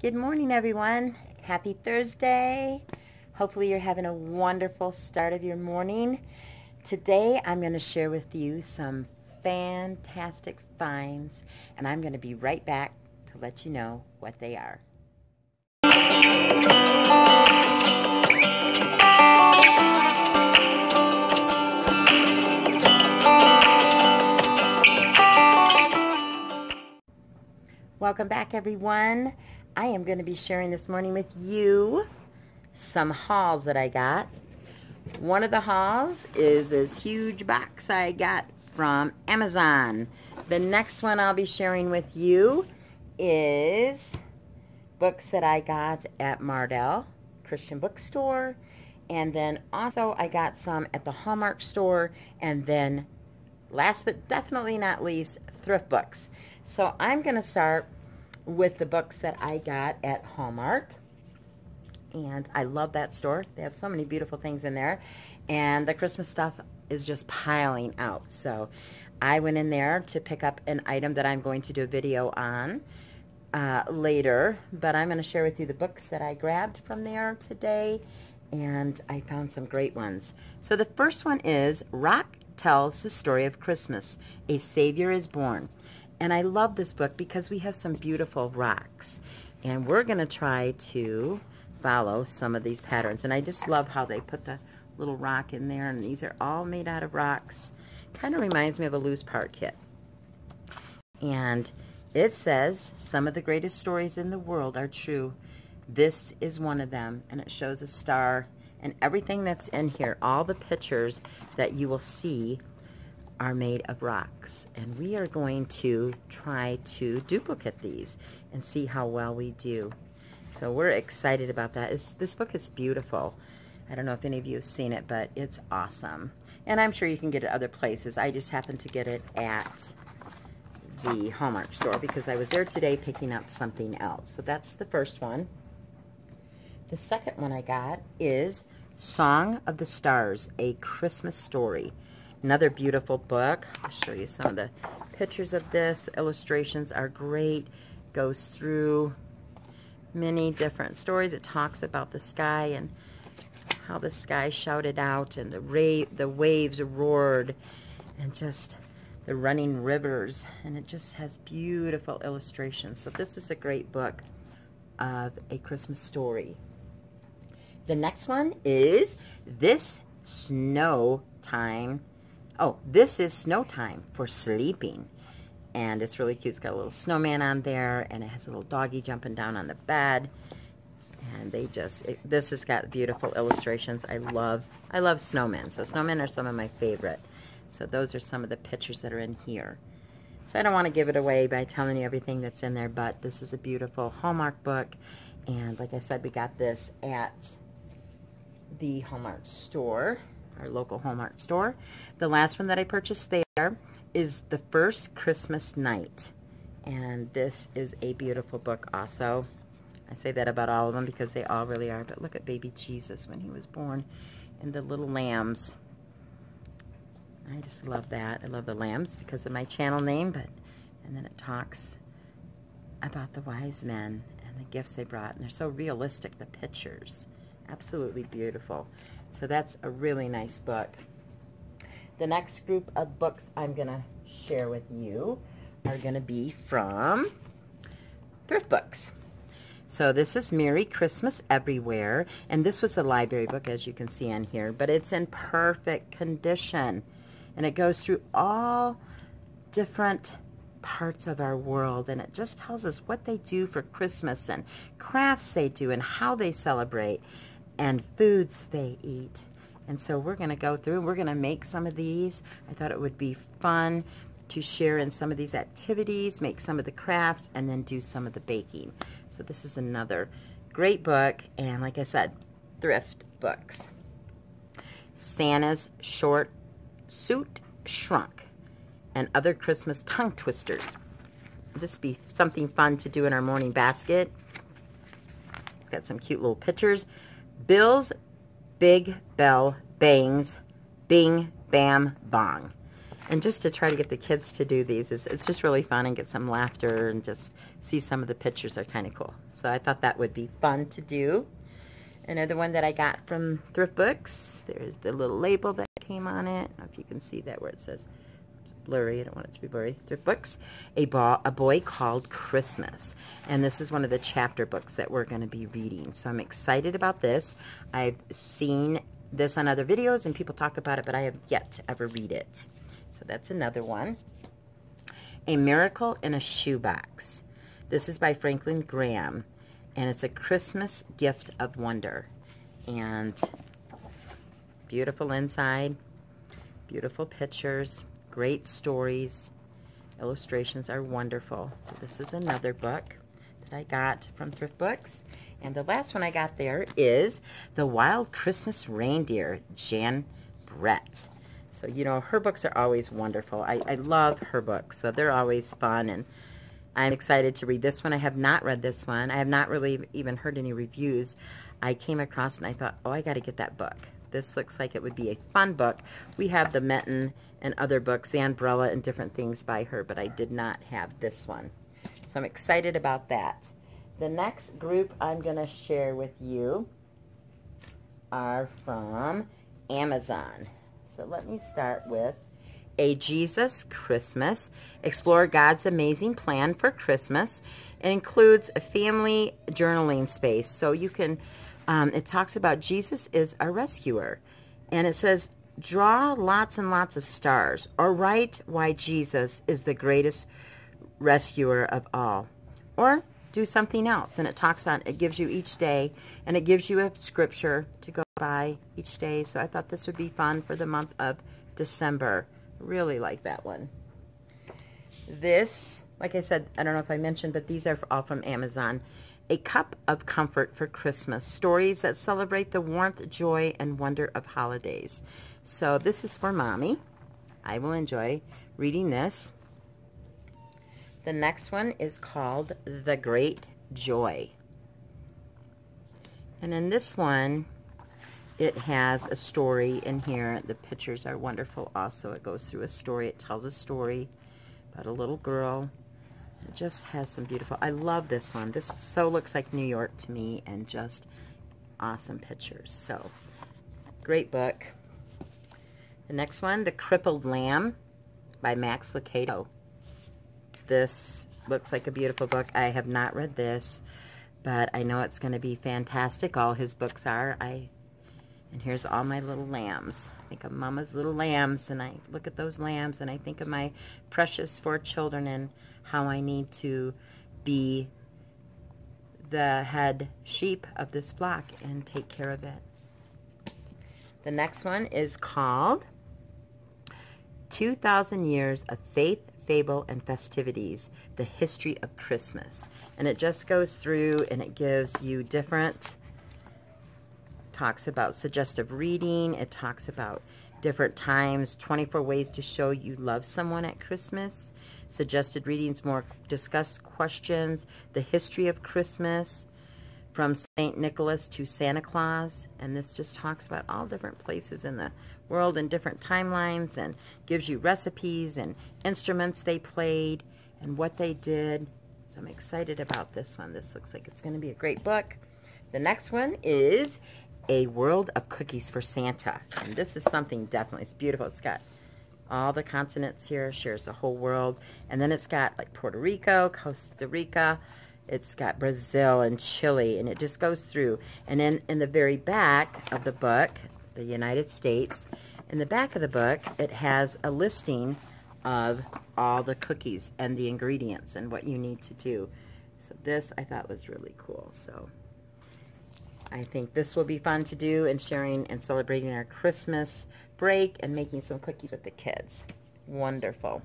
Good morning, everyone. Happy Thursday. Hopefully you're having a wonderful start of your morning. Today I'm going to share with you some fantastic finds, and I'm going to be right back to let you know what they are. Welcome back, everyone. I am going to be sharing this morning with you some hauls that I got. One of the hauls is this huge box I got from Amazon. The next one I'll be sharing with you is books that I got at Mardel Christian Bookstore. And then also I got some at the Hallmark store. And then last but definitely not least, thrift books. So I'm going to start with the books that I got at Hallmark. And I love that store. They have so many beautiful things in there. And the Christmas stuff is just piling out. So I went in there to pick up an item that I'm going to do a video on later. But I'm going to share with you the books that I grabbed from there today. And I found some great ones. So the first one is Rock Tells the Story of Christmas, A Savior is Born. And I love this book because we have some beautiful rocks. And we're going to try to follow some of these patterns. And I just love how they put the little rock in there. And these are all made out of rocks. Kind of reminds me of a loose part kit. And it says, some of the greatest stories in the world are true. This is one of them. And it shows a star. And everything that's in here, all the pictures that you will see are made of rocks, and we are going to try to duplicate these and see how well we do. So we're excited about that. This book is beautiful. I don't know if any of you have seen it, but it's awesome. And I'm sure you can get it other places. I just happened to get it at the Hallmark store because I was there today picking up something else. So that's the first one. The second one I got is Song of the Stars, A Christmas Story. Another beautiful book. I'll show you some of the pictures of this. The illustrations are great. Goes through many different stories. It talks about the sky and how the sky shouted out and the waves roared and just the running rivers. And it just has beautiful illustrations. So this is a great book of A Christmas Story. The next one is This Snow Time. Oh, This is Snow Time for Sleeping. And it's really cute. It's got a little snowman on there, and it has a little doggy jumping down on the bed. And this has got beautiful illustrations. I love snowmen. So snowmen are some of my favorite. So those are some of the pictures that are in here. So I don't want to give it away by telling you everything that's in there, but this is a beautiful Hallmark book. And like I said, we got this at the Hallmark store, our local Hallmark store. The last one that I purchased there is The First Christmas Night. And this is a beautiful book also. I say that about all of them because they all really are. But look at baby Jesus when he was born and the little lambs. I just love that. I love the lambs because of my channel name. And then it talks about the wise men and the gifts they brought. And they're so realistic, the pictures. Absolutely beautiful. So that's a really nice book. The next group of books I'm going to share with you are going to be from thrift books. So this is Merry Christmas Everywhere. And this was a library book, as you can see on here. But it's in perfect condition. And it goes through all different parts of our world. And it just tells us what they do for Christmas and crafts they do and how they celebrate and foods they eat. And so we're going to go through and we're going to make some of these. I thought it would be fun to share in some of these activities, make some of the crafts, and then do some of the baking. So this is another great book, and like I said, thrift books. Santa's Short Suit Shrunk and Other Christmas Tongue Twisters. This would be something fun to do in our morning basket. It's got some cute little pictures. Bill's Big Bell Bangs, Bing, Bam, Bong. And just to try to get the kids to do these, it's just really fun and get some laughter and just see some of the pictures are kind of cool. So I thought that would be fun to do. Another one that I got from Thrift Books, there's the little label that came on it. I don't know if you can see that where it says, it's blurry, I don't want it to be blurry, Thrift Books, A Boy Called Christmas. And this is one of the chapter books that we're going to be reading. So I'm excited about this. I've seen this on other videos and people talk about it, but I have yet to ever read it. So that's another one. A Miracle in a Shoebox. This is by Franklin Graham. And it's a Christmas gift of wonder. And beautiful inside, beautiful pictures, great stories, illustrations are wonderful. So this is another book that I got from Thrift Books. And the last one I got there is The Wild Christmas Reindeer, Jan Brett. So, you know, her books are always wonderful. I love her books, so they're always fun, and I'm excited to read this one. I have not read this one. I have not really even heard any reviews. I came across and I thought, oh, I got to get that book. This looks like it would be a fun book. We have the Menton and other books, The Umbrella and different things by her, but I did not have this one. So I'm excited about that. The next group I'm going to share with you are from Amazon. So let me start with A Jesus Christmas. Explore God's amazing plan for Christmas. It includes a family journaling space. So you can, it talks about Jesus is a rescuer. And it says, draw lots and lots of stars, or write why Jesus is the greatest rescuer of all. Or do something else. And it talks on, it gives you each day, and it gives you a scripture to go by each day. So I thought this would be fun for the month of December. Really like that one. This, like I said, I don't know if I mentioned, but these are all from Amazon. A Cup of Comfort for Christmas. Stories that celebrate the warmth, joy, and wonder of holidays. So this is for Mommy. I will enjoy reading this. The next one is called The Great Joy. And in this one, it has a story in here. The pictures are wonderful also. It goes through a story. It tells a story about a little girl. It just has some beautiful... I love this one. This so looks like New York to me, and just awesome pictures. So, great book. The next one, The Crippled Lamb by Max Lucado. This looks like a beautiful book. I have not read this, but I know it's going to be fantastic. All his books are. And here's all my little lambs. I think of Mama's little lambs, and I look at those lambs, and I think of my precious 4 children and how I need to be the head sheep of this flock and take care of it. The next one is called 2,000 Years of Faith, Fable, and Festivities, The History of Christmas. And it just goes through and it gives you different, talks about suggestive reading, it talks about different times, 24 ways to show you love someone at Christmas, suggested readings, more discussed questions, the history of Christmas, from St. Nicholas to Santa Claus, and this just talks about all different places in the world and different timelines, and gives you recipes and instruments they played and what they did. So I'm excited about this one. This looks like it's going to be a great book. The next one is A World of Cookies for Santa, and this is something definitely, it's beautiful. It's got all the continents here, shares the whole world, and then it's got like Puerto Rico, Costa Rica, it's got Brazil and Chile, and it just goes through. And then in the very back of the book, the United States, in the back of the book, it has a listing of all the cookies and the ingredients and what you need to do. So this I thought was really cool. So I think this will be fun to do, and sharing and celebrating our Christmas break and making some cookies with the kids. Wonderful.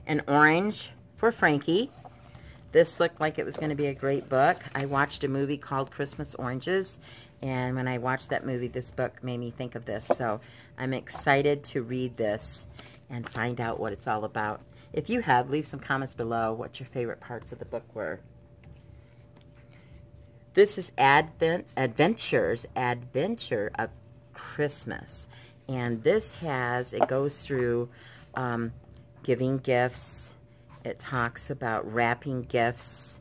An Orange for Frankie. This looked like it was going to be a great book. I watched a movie called Christmas Oranges, and when I watched that movie, this book made me think of this. So I'm excited to read this and find out what it's all about. If you have, leave some comments below what your favorite parts of the book were. This is Adventure of Christmas. And this has, it goes through giving gifts. It talks about wrapping gifts,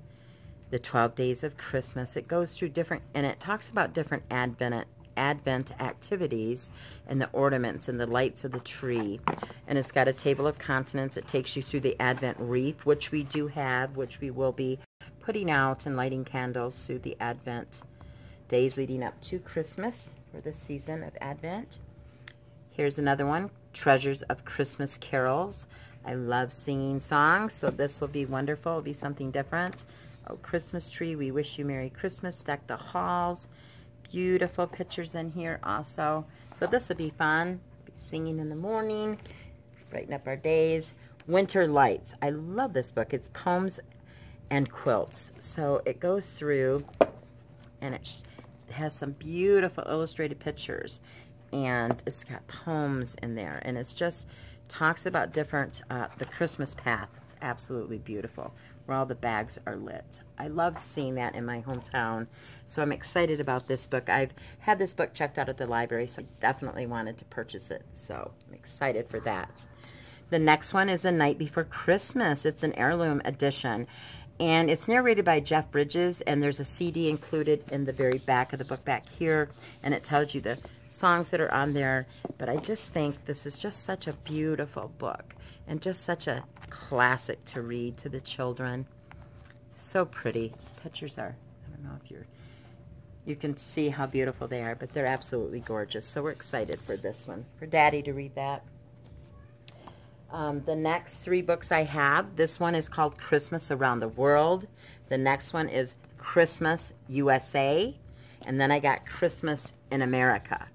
the 12 days of Christmas. It goes through different, and it talks about different Advent activities and the ornaments and the lights of the tree. And it's got a table of contents. It takes you through the Advent wreath, which we do have, which we will be putting out and lighting candles through the Advent days leading up to Christmas for the season of Advent. Here's another one, Treasures of Christmas Carols. I love singing songs, so this will be wonderful. It'll be something different. Oh, Christmas tree, we wish you Merry Christmas. Deck the halls. Beautiful pictures in here also. So this will be fun. Be singing in the morning, brighten up our days. Winter Lights. I love this book. It's poems and quilts. So it goes through, and it has some beautiful illustrated pictures, and it's got poems in there, and it's just talks about different the Christmas path. It's absolutely beautiful, where all the bags are lit. I love seeing that in my hometown, so I'm excited about this book. I've had this book checked out at the library, so I definitely wanted to purchase it, so I'm excited for that. The next one is A Night Before Christmas. It's an heirloom edition, and it's narrated by Jeff Bridges, and there's a CD included in the very back of the book back here, and it tells you the songs that are on there. But I just think this is just such a beautiful book, and just such a classic to read to the children. So pretty. Pictures are, I don't know if you can see how beautiful they are, but they're absolutely gorgeous. So we're excited for this one, for Daddy to read that. The next three books I have, this one is called Christmas Around the World. The next one is Christmas USA. And then I got Christmas in America.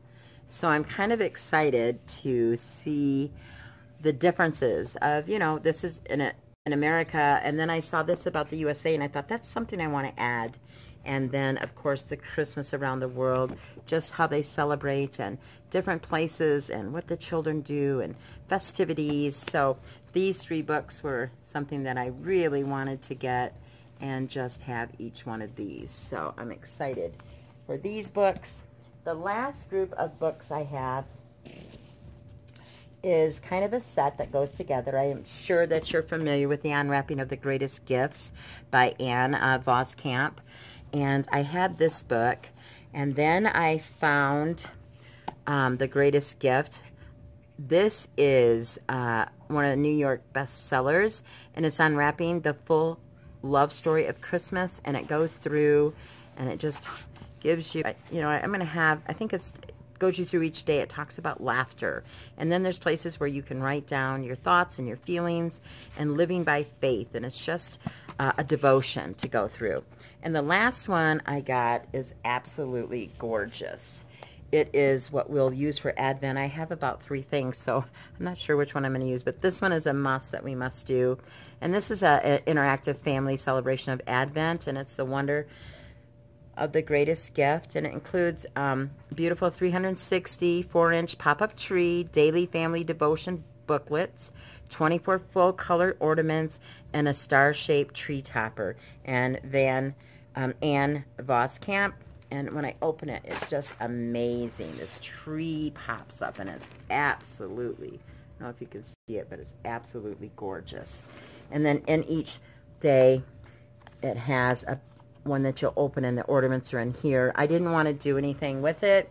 So I'm kind of excited to see the differences of, you know, this is in America, and then I saw this about the USA, and I thought that's something I want to add. And then, of course, the Christmas Around the World, just how they celebrate and different places and what the children do and festivities. So these three books were something that I really wanted to get and just have each one of these. So I'm excited for these books. The last group of books I have is kind of a set that goes together. I am sure that you're familiar with The Unwrapping of the Greatest Gifts by Anne Voskamp. And I had this book, and then I found The Greatest Gift. This is one of the New York bestsellers, and it's unwrapping the full love story of Christmas, and it goes through, and it just gives you, you know, I'm going to have, I think it goes you through each day. It talks about laughter, and then there's places where you can write down your thoughts and your feelings and living by faith, and it's just a devotion to go through. And the last one I got is absolutely gorgeous. It is what we'll use for Advent. I have about 3 things, so I'm not sure which one I'm going to use, but this one is a must that we must do. And this is an interactive family celebration of Advent, and it's the Wonder of the Greatest Gift, and it includes beautiful 360 4-inch pop-up tree, daily family devotion booklets, 24 full color ornaments, and a star-shaped tree topper. And Anne Voskamp, and when I open it, it's just amazing. This tree pops up, and it's absolutely, I don't know if you can see it, but it's absolutely gorgeous. And then in each day, it has one that you'll open, and the ornaments are in here. I didn't want to do anything with it,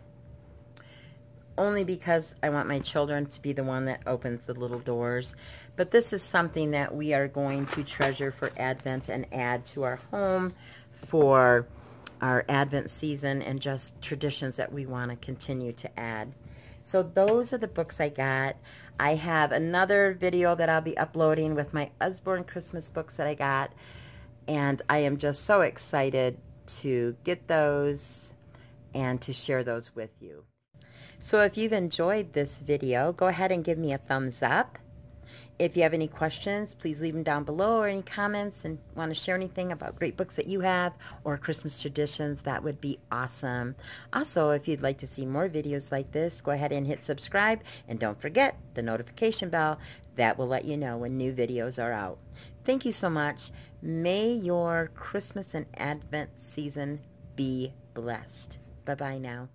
only because I want my children to be the one that opens the little doors. But this is something that we are going to treasure for Advent and add to our home for our Advent season, and just traditions that we want to continue to add. So those are the books I got. I have another video that I'll be uploading with my Usborne Christmas books that I got, and I am just so excited to get those and to share those with you. So if you've enjoyed this video, go ahead and give me a thumbs up. If you have any questions, please leave them down below, or any comments, and want to share anything about great books that you have or Christmas traditions, that would be awesome. Also, if you'd like to see more videos like this, go ahead and hit subscribe, and don't forget the notification bell. That will let you know when new videos are out. Thank you so much. May your Christmas and Advent season be blessed. Bye-bye now.